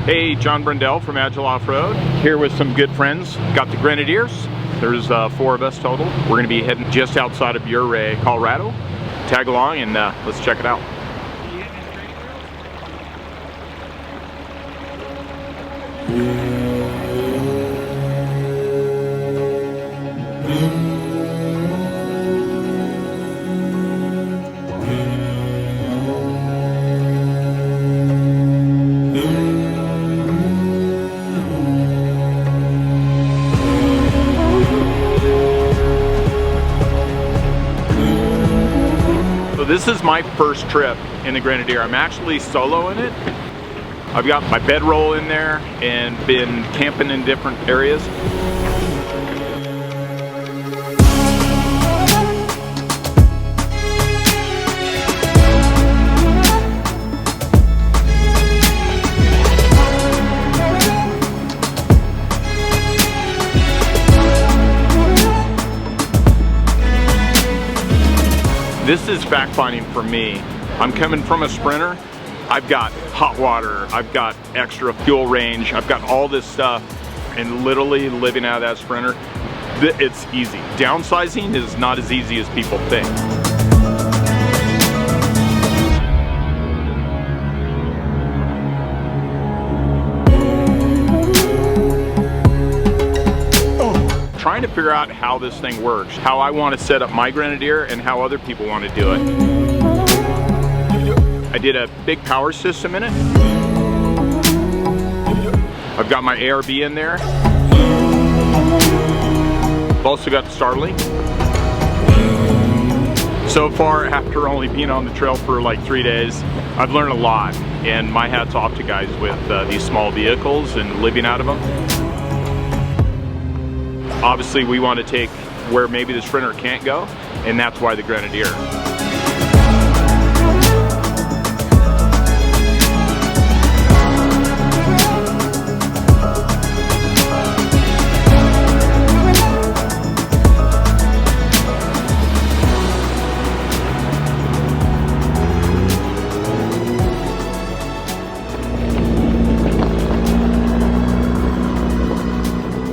Hey, John Brindell from Agile Offroad, here with some good friends. Got the Grenadiers. There's 4 of us total. We're going to be heading just outside of Ouray, Colorado. Tag along and let's check it out. This is my first trip in the Grenadier. I'm actually solo in it. I've got my bedroll in there and been camping in different areas. This is fact-finding for me. I'm coming from a Sprinter. I've got hot water, I've got extra fuel range, I've got all this stuff, and literally living out of that Sprinter, it's easy. Downsizing is not as easy as people think. Trying to figure out how this thing works, how I want to set up my Grenadier and how other people want to do it. I did a big power system in it. I've got my ARB in there. I've also got the Starlink. So far, after only being on the trail for like 3 days, I've learned a lot, and my hat's off to guys with these small vehicles and living out of them. Obviously, we want to take where maybe the Sprinter can't go, and that's why the Grenadier.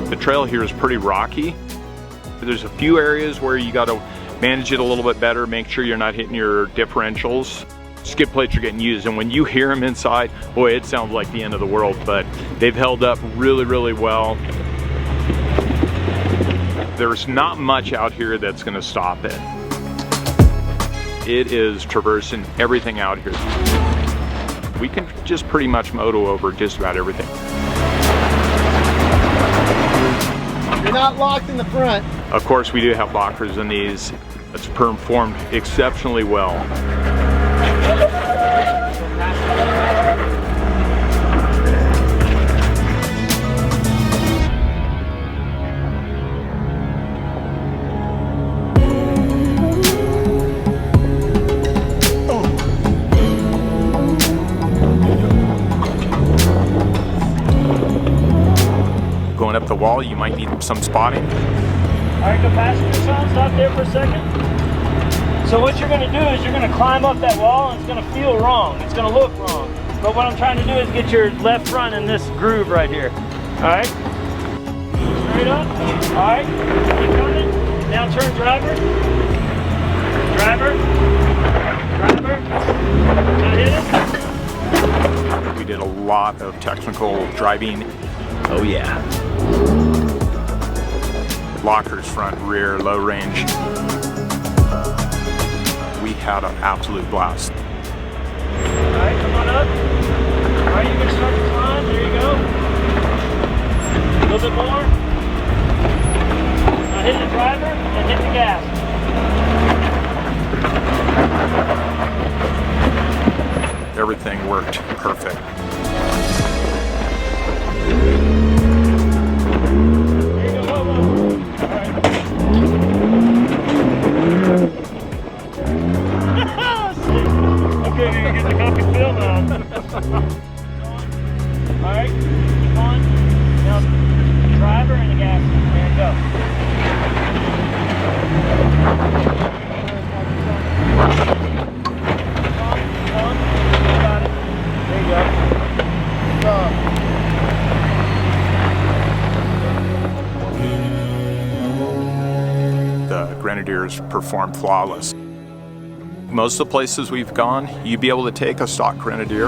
The trail here is pretty rocky. There's a few areas where you got to manage it a little bit better, make sure you're not hitting your differentials. Skid plates are getting used, and when you hear them inside, boy, it sounds like the end of the world, but they've held up really, really well. There's not much out here that's going to stop it. It is traversing everything out here. We can just pretty much moto over just about everything. You're not locked in the front. Of course, we do have lockers in these. It's performed exceptionally well. Going up the wall, you might need some spotting. All right, go passenger son, stop there for a second. So what you're going to do is you're going to climb up that wall, and it's going to feel wrong. It's going to look wrong. But what I'm trying to do is get your left front in this groove right here. All right? Straight up. All right. Keep coming. Now turn driver. Driver. Driver. Now hit it. We did a lot of technical driving. Oh yeah. Lockers, front, rear, low range. We had an absolute blast. All right, come on up. All right, you can start to climb. There you go. A little bit more. Now hit the driver and hit the gas. Everything worked perfect. Okay, you're getting the coffee fill now. Alright, keep on. Now, driver and the gas. There you go. Got it. There you go. Grenadiers perform flawless. Most of the places we've gone, you'd be able to take a stock Grenadier.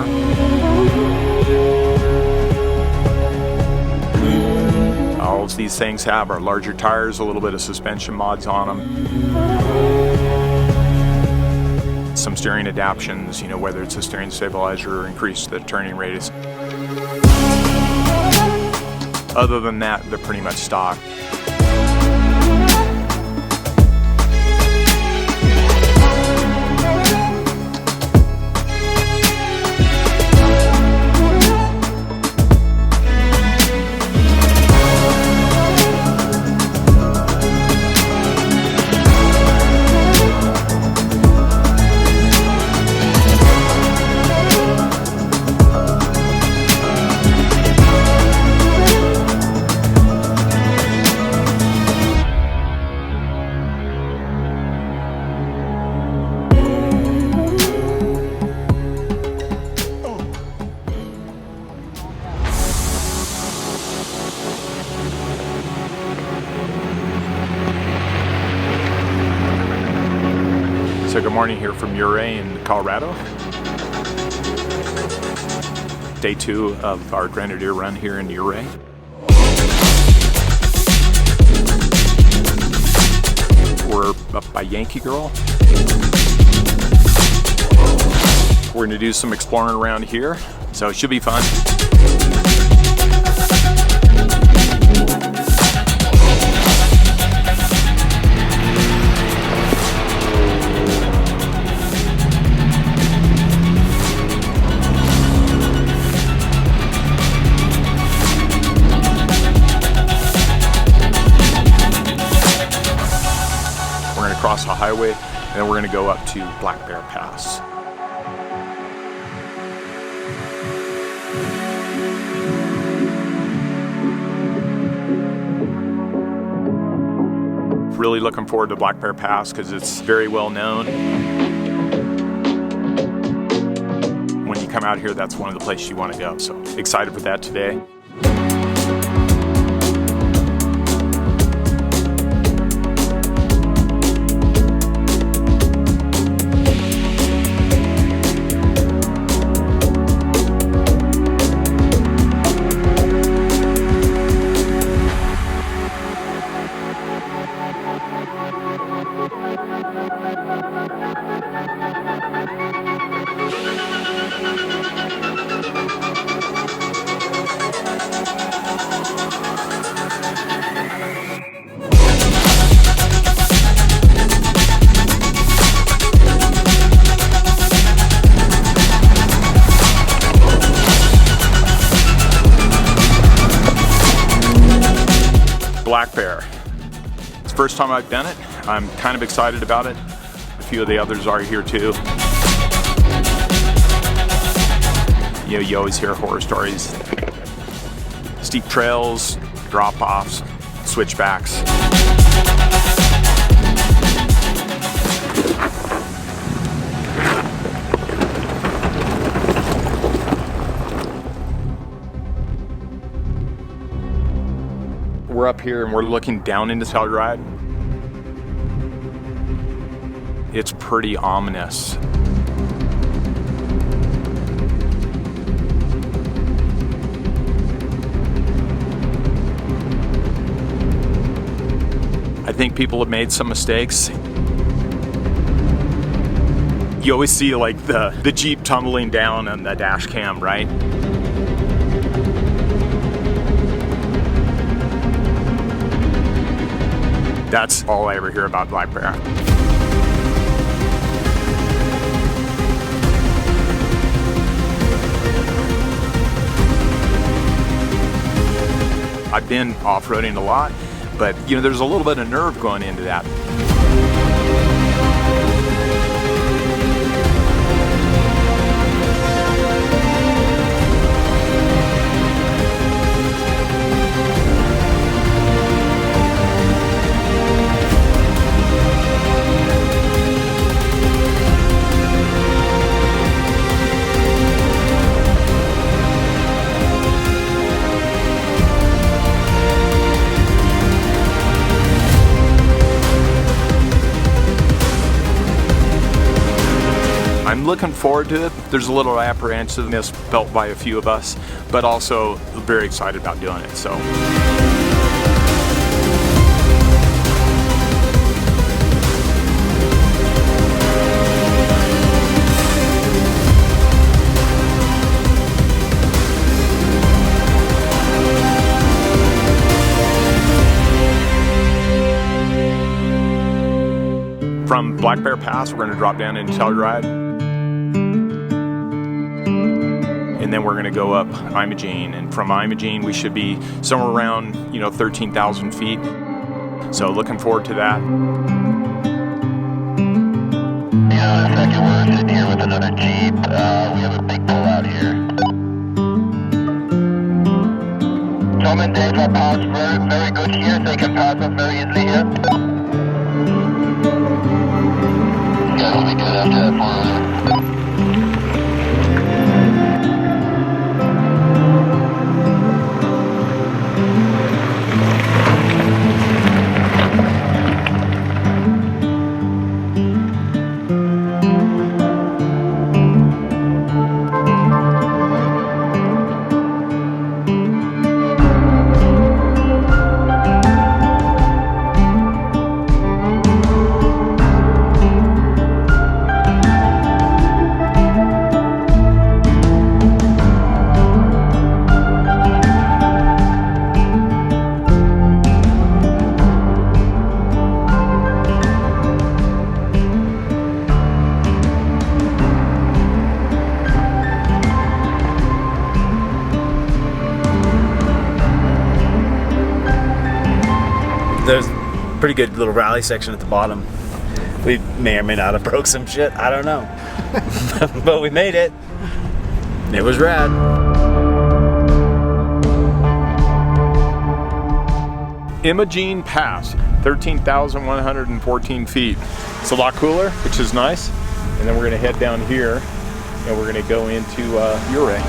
All of these things have are larger tires, a little bit of suspension mods on them. Some steering adaptions, you know, whether it's a steering stabilizer or increase the turning radius. Other than that, they're pretty much stock. So good morning here from Ouray in Colorado. Day 2 of our Grenadier run here in Ouray. We're up by Yankee Girl. We're going to do some exploring around here, so it should be fun. Across the highway, and then we're going to go up to Black Bear Pass. Really looking forward to Black Bear Pass because it's very well known. When you come out here, that's one of the places you want to go. So excited for that today. Black Bear. It's the first time I've done it. I'm kind of excited about it. A few of the others are here too. You know, you always hear horror stories. Steep trails, drop-offs, switchbacks. We're up here and we're looking down into Telluride. It's pretty ominous. I think people have made some mistakes. You always see like the Jeep tumbling down on the dash cam, right? That's all I ever hear about Black Bear. I've been off-roading a lot, but you know, there's a little bit of nerve going into that. looking forward to it. There's a little apprehensiveness felt by a few of us, but also very excited about doing it. So. From Black Bear Pass, we're going to drop down into Telluride. And then we're going to go up Imogene. And from Imogene, we should be somewhere around, 13,000 feet. So looking forward to that. Yeah, second, we're sitting here with another Jeep. We have a big pullout here. Gentlemen, Dave, our power's very good here. They can pass us very easily here. Yeah, we'll be good after that pullout. There's a pretty good little rally section at the bottom. We may or may not have broke some shit, I don't know. But we made it. It was rad. Imogene Pass, 13,114 feet. It's a lot cooler, which is nice. And then we're gonna head down here and we're gonna go into Ouray.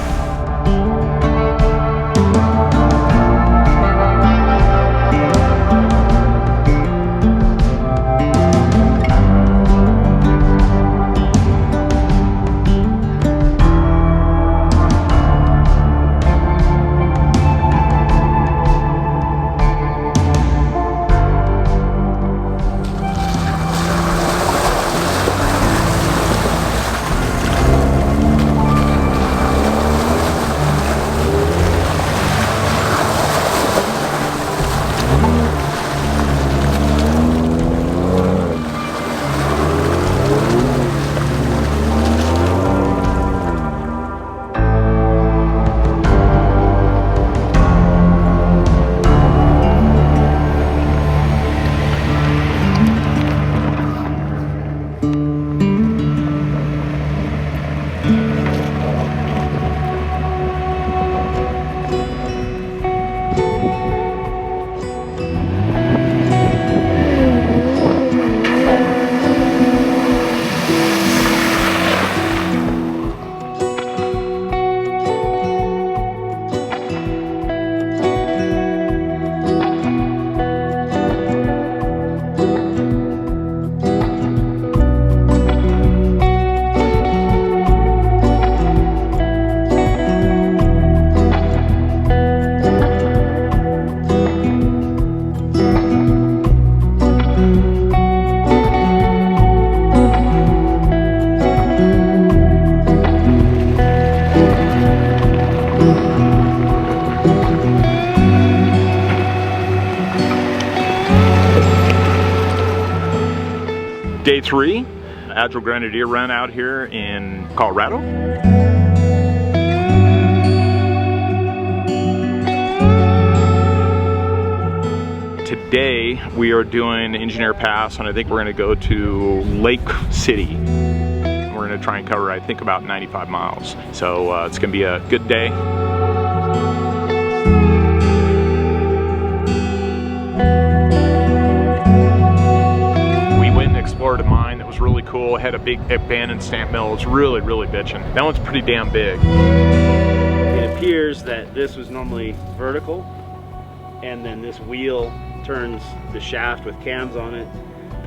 Day 3, Agile Grenadier run out here in Colorado. Today we are doing Engineer Pass, and I think we're going to go to Lake City. We're going to try and cover, I think, about 95 miles. So it's going to be a good day. Explored a mine that was really cool. It had a big abandoned stamp mill. It's really, really bitchin'. That one's pretty damn big. It appears that this was normally vertical, and then this wheel turns the shaft with cams on it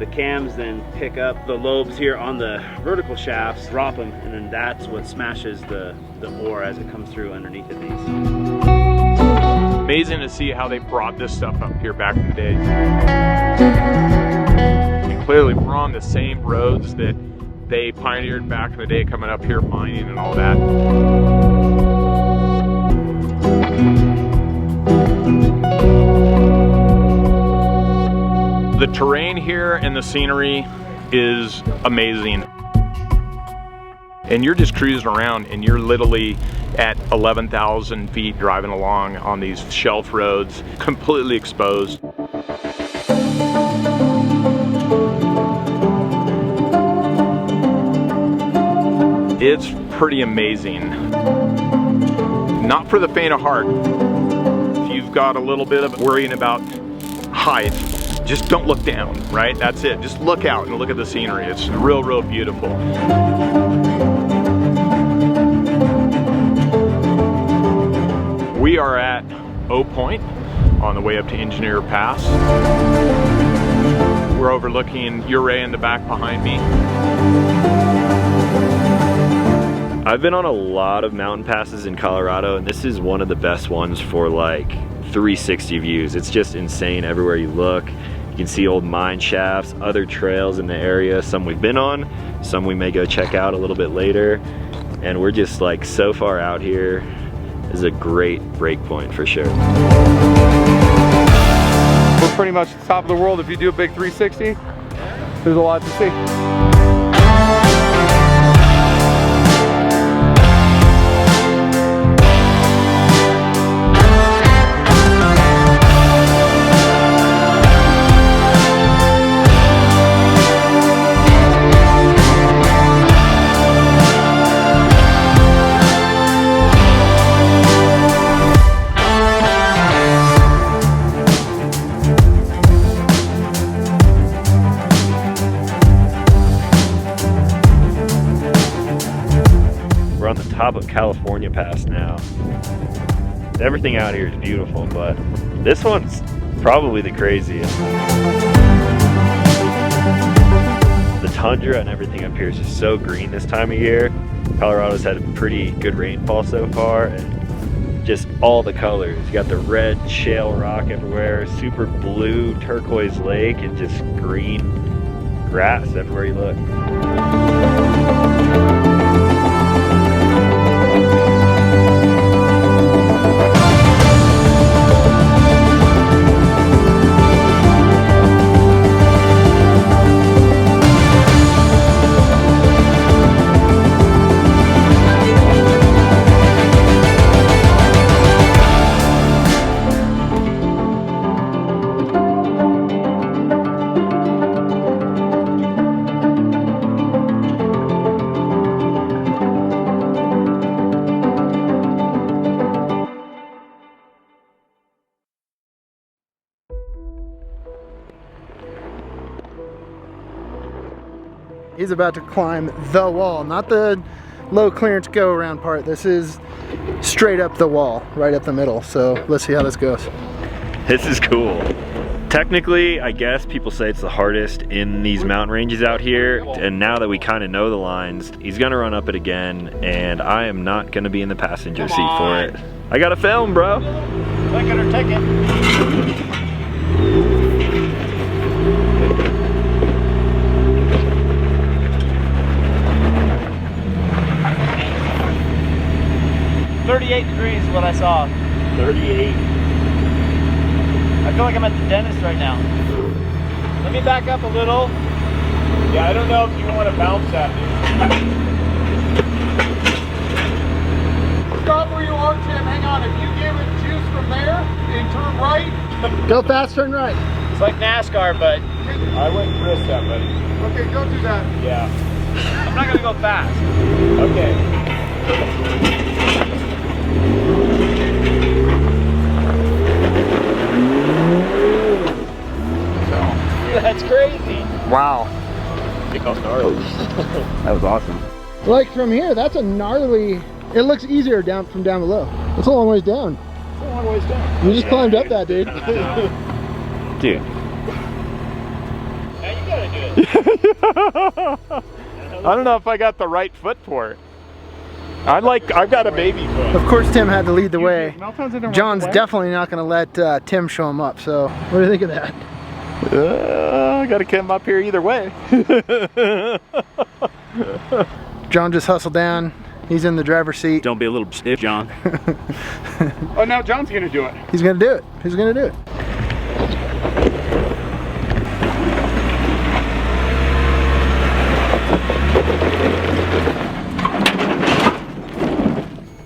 The cams then pick up the lobes here on the vertical shafts, drop them, and then that's what smashes the ore as it comes through underneath of these. Amazing to see how they brought this stuff up here back in the day. And clearly we're on the same roads that they pioneered back in the day, coming up here mining and all that. The terrain here and the scenery is amazing. And you're just cruising around and you're literally at 11,000 feet driving along on these shelf roads, completely exposed. It's pretty amazing. Not for the faint of heart. If you've got a little bit of worrying about height, just don't look down, right? That's it. Just look out and look at the scenery. It's real, real beautiful. We are at O Point on the way up to Engineer Pass. We're overlooking Ouray in the back behind me. I've been on a lot of mountain passes in Colorado, and this is one of the best ones for like 360 views. It's just insane everywhere you look. You can see old mine shafts, other trails in the area, some we've been on, some we may go check out a little bit later. And we're just like so far out here. This is a great break point for sure. We're pretty much at the top of the world if you do a big 360. There's a lot to see. Top of California Pass now. Everything out here is beautiful, but this one's probably the craziest. The tundra and everything up here is just so green this time of year. Colorado's had a pretty good rainfall so far, and just all the colors. You got the red shale rock everywhere, super blue turquoise lake, and just green grass everywhere you look. He's about to climb the wall, not the low clearance go around part. This is straight up the wall, right up the middle. So let's see how this goes. This is cool. Technically, I guess people say it's the hardest in these mountain ranges out here, and now that we kind of know the lines, he's gonna run up it again, and I am not gonna be in the passenger seat for it. I gotta film, bro. Ticket or ticket. 38 degrees is what I saw. 38. I feel like I'm at the dentist right now. Let me back up a little. Yeah, I don't know if you want to bounce that. Stop where you are, Tim. Hang on. If you give it juice from there and turn right. Go fast, turn right. It's like NASCAR, but I wouldn't risk that, buddy. Okay, go do that. Yeah. I'm not gonna go fast. Okay. That's crazy. Wow. That was awesome. Like from here, that's a gnarly, it looks easier down from down below. It's a long ways down. It's a long ways down. You just climbed up that, dude. Dude. Now you gotta do I don't know if I got the right foot for it. I've got a baby foot. Of course, Tim had to lead the way. Meltdowns didn't John's work away? definitely not going to let Tim show him up. So, what do you think of that? I gotta come up here either way. John just hustled down. He's in the driver's seat. Don't be a little stiff, John. Oh, now John's gonna do it. He's going to do it. He's going to do it.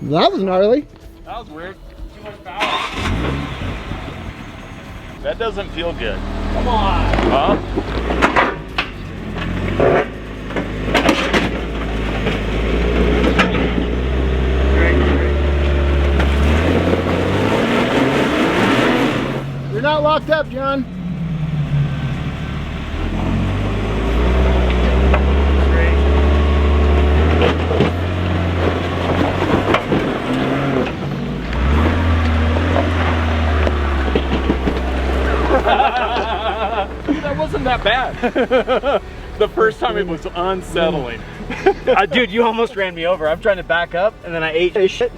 That was gnarly. That was weird. Too much power. That doesn't feel good. Come on. Huh? You're not locked up, John. That wasn't that bad. The first time it was unsettling. Dude, you almost ran me over. I'm trying to back up, and then I ate this shit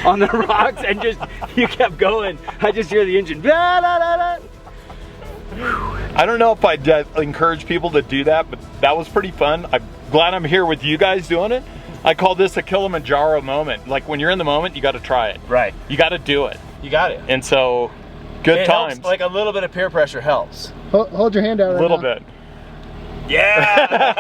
on the rocks, and just you kept going. I just hear the engine. Blah, blah, blah, blah. I don't know if I'd encourage people to do that, but that was pretty fun. I'm glad I'm here with you guys doing it. I call this a Kilimanjaro moment. Like when you're in the moment, you got to try it. Right. You got to do it. You got it. And so, good It times. helps, like a little bit of peer pressure helps. Hold your hand out right A little now. bit. Yeah.